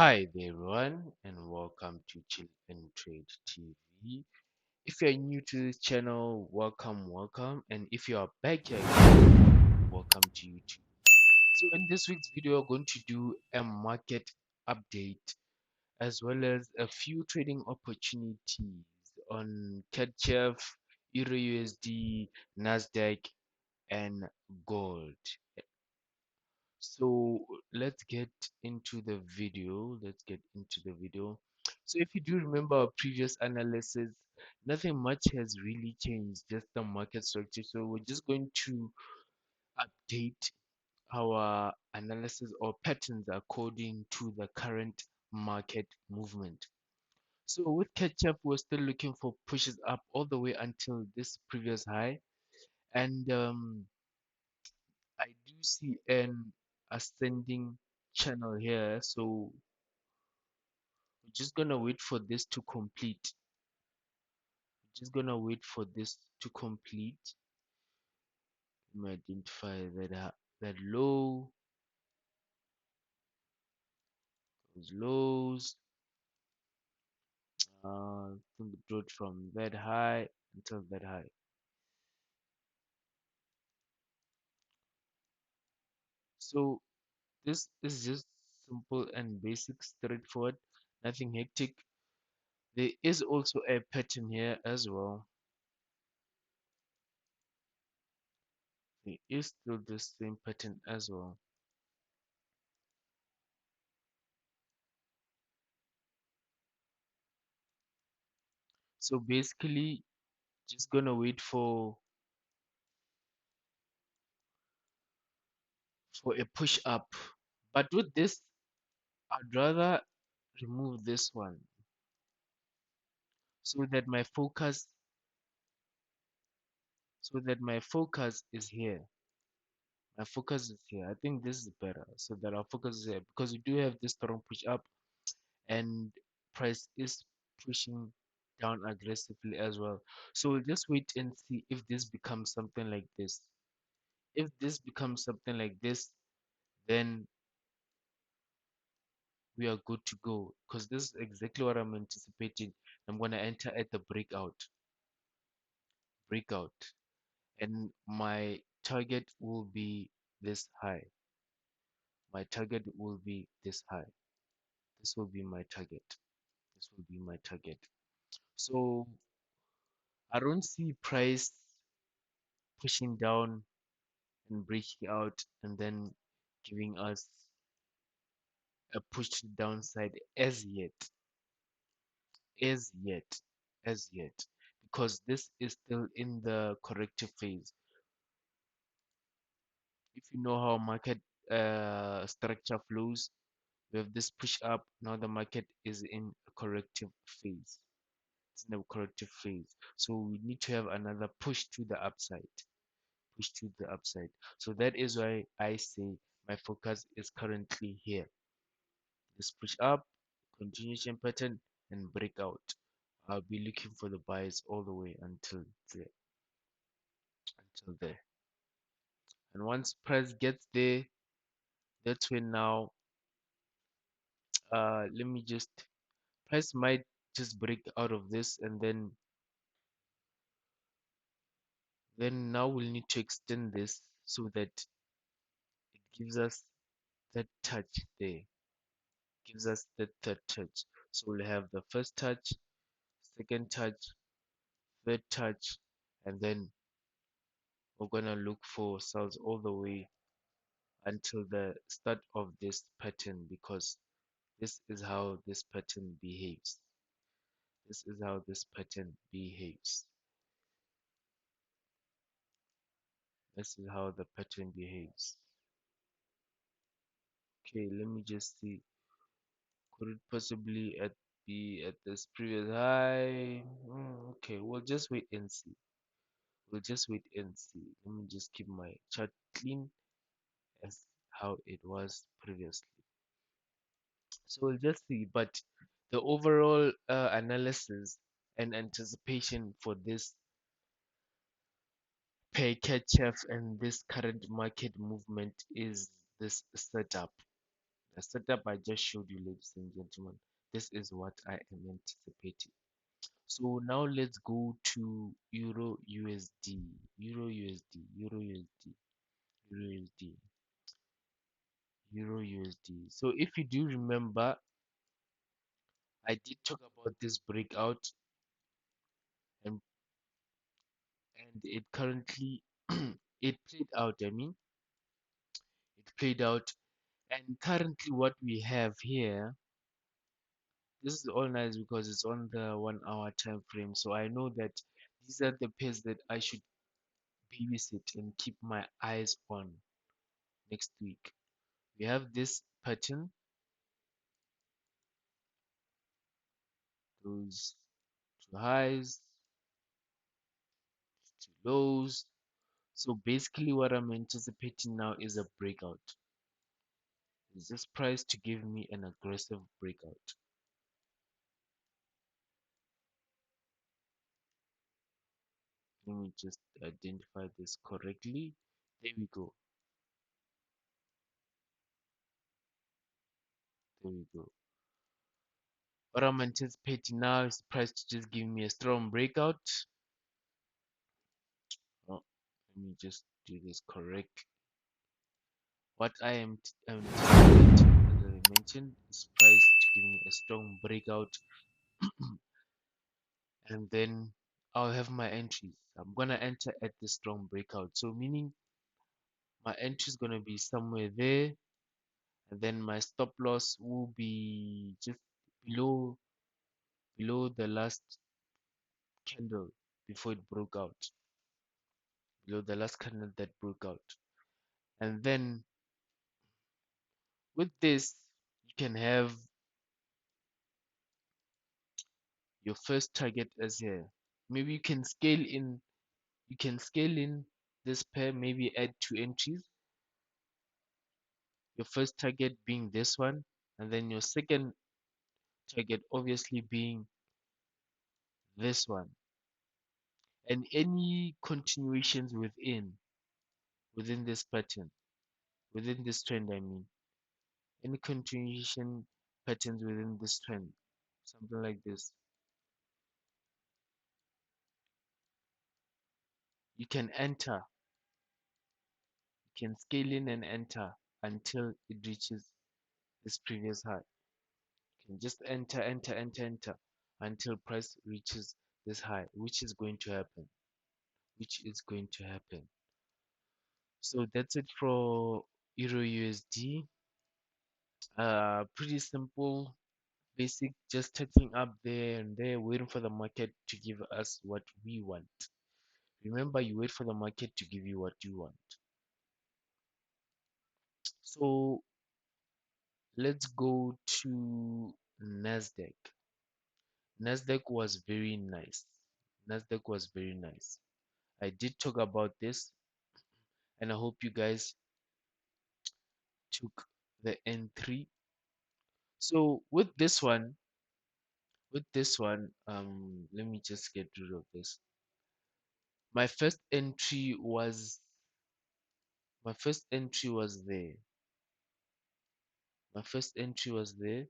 Hi there, everyone, and welcome to Chill and Trade TV. If you're new to this channel, welcome. And if you are back here again, welcome to YouTube. So, in this week's video, we're going to do a market update as well as a few trading opportunities on Cadchf, Eurusd, Nasdaq, and gold. So let's get into the video. So if you do remember our previous analysis, nothing much has really changed, just the market structure. So we're just going to update our analysis or patterns according to the current market movement. So with catch-up, we're still looking for pushes up all the way until this previous high. And I do see an ascending channel here, so we're just gonna wait for this to complete. Let me identify that low, those lows, from the growth from that high until that high. So this is just simple and basic, straightforward, nothing hectic. There is also a pattern here as well. There is still the same pattern as well. So basically, just gonna wait for a push up. But with this, I'd rather remove this one so that my focus is here. My focus is here. I think this is better so that our focus is here because we do have this strong push up and price is pushing down aggressively as well. So we'll just wait and see if this becomes something like this. If this becomes something like this, then we are good to go because this is exactly what I'm anticipating. I'm going to enter at the breakout, and my target will be this high. My target will be this high. This will be my target. This will be my target. So I don't see price pushing down and breaking out and then giving us a push to the downside as yet, as yet, because this is still in the corrective phase. If you know how market structure flows, we have this push up. Now the market is in a corrective phase. It's in a corrective phase. So we need to have another push to the upside. Push to the upside. So that is why I say my focus is currently here. This push up, continuation pattern, and breakout. I'll be looking for the buys all the way until there. And once price gets there, that's when now let me just price might just break out of this, and then now we'll need to extend this so that it gives us that touch there, gives us that third touch. So we'll have the first touch, second touch, third touch, and then we're gonna look for sales all the way until the start of this pattern, because this is how this pattern behaves. This is how this pattern behaves. This is how the pattern behaves. Okay, let me just see. Could it possibly be at this previous high? Okay, we'll just wait and see. We'll just wait and see. Let me just keep my chart clean as how it was previously. So we'll just see. But the overall analysis and anticipation for this pay catch-up and this current market movement is this setup. The setup I just showed you, ladies and gentlemen, this is what I am anticipating. So now let's go to Euro USD, Euro USD, Euro USD, Euro USD, Euro USD. So if you do remember, I did talk about this breakout, and it currently it played out. I mean, it played out, and currently what we have here, this is all nice because it's on the 1 hour time frame. So I know that these are the pairs that I should babysit and keep my eyes on next week. We have this pattern, goes to highs, to lows. So basically what I'm anticipating now is a breakout. Is this price to give me an aggressive breakout? Let me just identify this correctly. There we go. There we go. What I'm anticipating now is the price to just give me a strong breakout. Oh, let me just do this correct. What I am anticipating, as I mentioned, is price to give me a strong breakout, and then I'll have my entries. I'm gonna enter at the strong breakout. So meaning my entry is gonna be somewhere there, and then my stop loss will be just below the last candle before it broke out, below the last candle that broke out. And then with this, you can have your first target as here. Maybe you can scale in this pair, maybe add 2 entries. Your first target being this one, and then your second target obviously being this one. And any continuations within this pattern, within this trend, I mean, any continuation patterns within this trend, something like this, you can enter, you can scale in and enter until it reaches this previous high. You can just enter until price reaches this high, which is going to happen, which is going to happen. So that's it for Euro USD. Pretty simple, basic, just touching up there and there, waiting for the market to give us what we want. Remember, you wait for the market to give you what you want. So let's go to Nasdaq. Nasdaq was very nice. Nasdaq was very nice. I did talk about this, and I hope you guys took the N3. So let me just get rid of this. My first entry was my first entry was there. My first entry was there,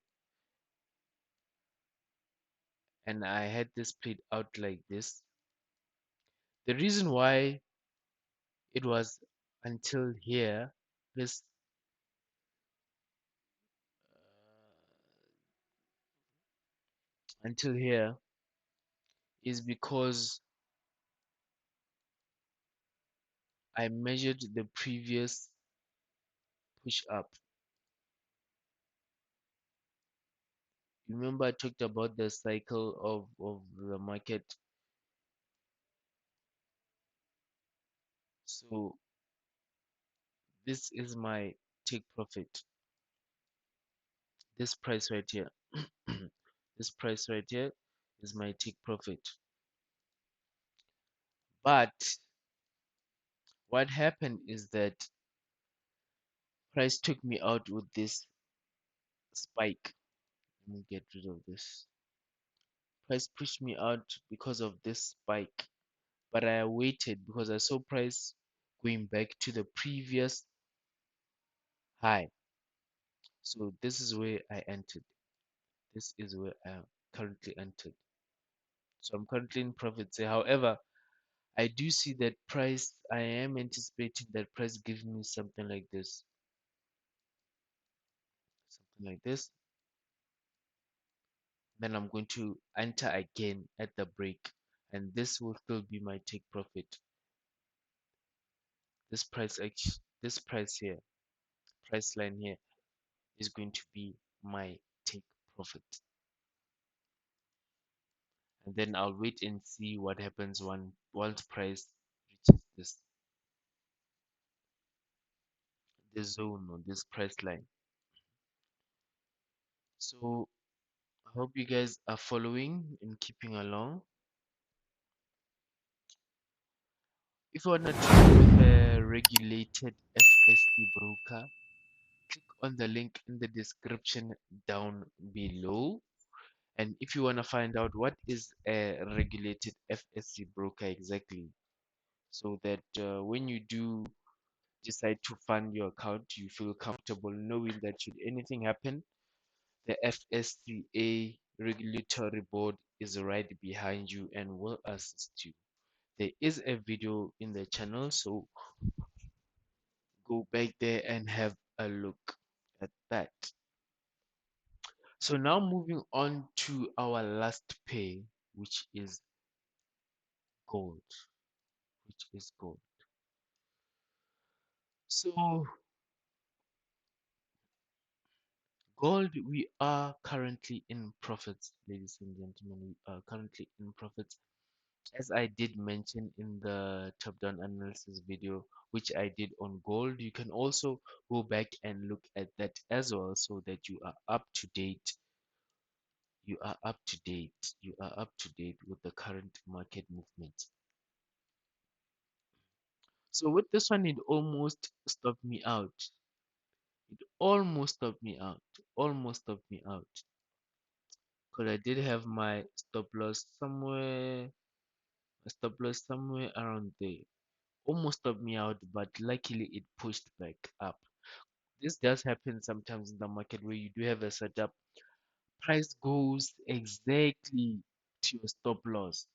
and I had this played out like this. The reason why it was until here, this until here is because I measured the previous push up. Remember I talked about the cycle of the market. So this is my take profit. This price right here. This price right here is my take profit. But what happened is that price took me out with this spike. Let me get rid of this. Price pushed me out because of this spike, but I waited because I saw price going back to the previous high. So this is where I entered. This is where I am currently entered. So I'm currently in profit. Say, however, I do see that price. I am anticipating that price gives me something like this, something like this. Then I'm going to enter again at the break, and this will still be my take profit. This price here, price line here is going to be my take profit. And then I'll wait and see what happens once price reaches this zone or this price line. So I hope you guys are following and keeping along. If you want to trade with a regulated FSC broker, click on the link in the description down below. And if you want to find out what is a regulated FSC broker exactly, so that when you do decide to fund your account, you feel comfortable knowing that should anything happen, the FSCA regulatory board is right behind you and will assist you. There is a video in the channel, so go back there and have a look at that. So now moving on to our last pair, which is gold, which is gold. So gold, we are currently in profits, ladies and gentlemen. We are currently in profits. As I did mention in the top-down analysis video, which I did on gold, you can also go back and look at that as well, so that you are up to date. You are up to date. You are up to date with the current market movement. So with this one, it almost stopped me out. It almost stopped me out. Almost stopped me out. Because I did have my stop loss somewhere around there. Almost stopped me out, but luckily it pushed back up. This does happen sometimes in the market where you do have a setup. Price goes exactly to your stop loss,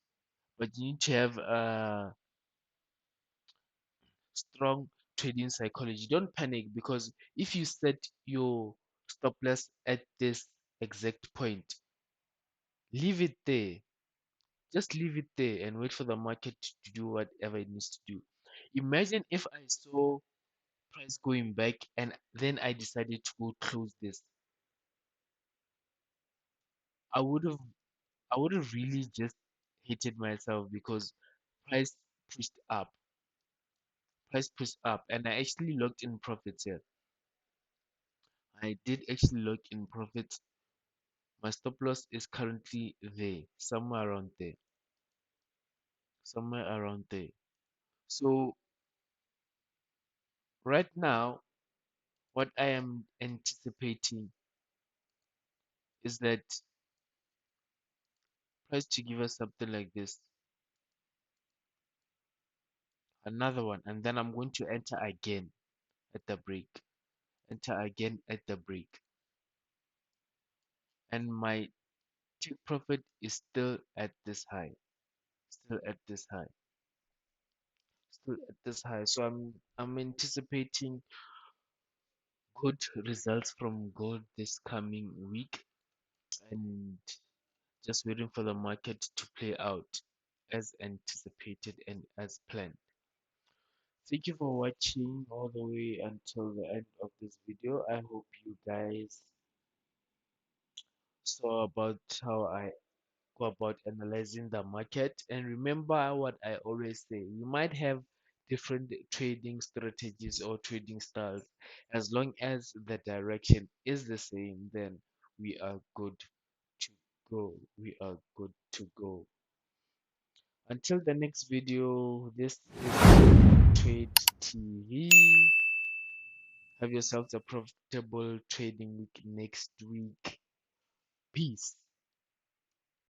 but you need to have a strong trading psychology. Don't panic, because if you set your stop loss at this exact point, leave it there. Just leave it there and wait for the market to do whatever it needs to do. Imagine if I saw price going back and then I decided to go close this. I would have I would have really just hated myself, because price pushed up. Price pushed up and I actually locked in profits here. I did actually lock in profits. My stop loss is currently there, somewhere around there. Somewhere around there. So right now, what I am anticipating is that price to give us something like this, another one, and then I'm going to enter again at the break, enter again at the break, and my take profit is still at this high, still at this high, still at this high. So I'm anticipating good results from gold this coming week, and just waiting for the market to play out as anticipated and as planned. Thank you for watching all the way until the end of this video. I hope you guys saw about how I go about analyzing the market. And remember what I always say, we might have different trading strategies or trading styles. As long as the direction is the same, then we are good to go. We are good to go. Until the next video, this is Trade TV. Have yourselves a profitable trading week next week. Peace.